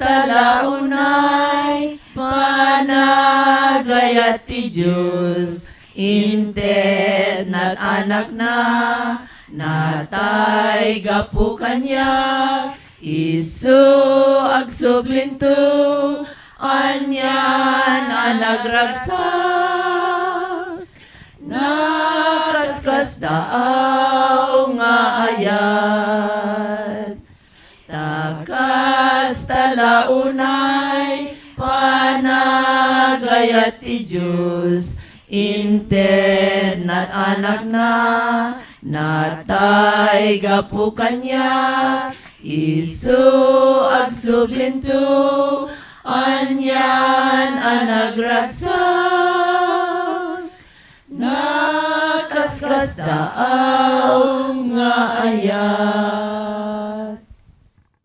Kasta Launay, panagayat ti Diyos, inted na't anak na, natay gapu kanya, isu agsublinto, anyan anagragsak, nakaskas daaw nga ayat. Kasta Launay, panagayat ti Diyos, inted na't anak na, natay gapu kanya, isu agsublinto, anyan anagragsak, nakaskas daaw nga ayat.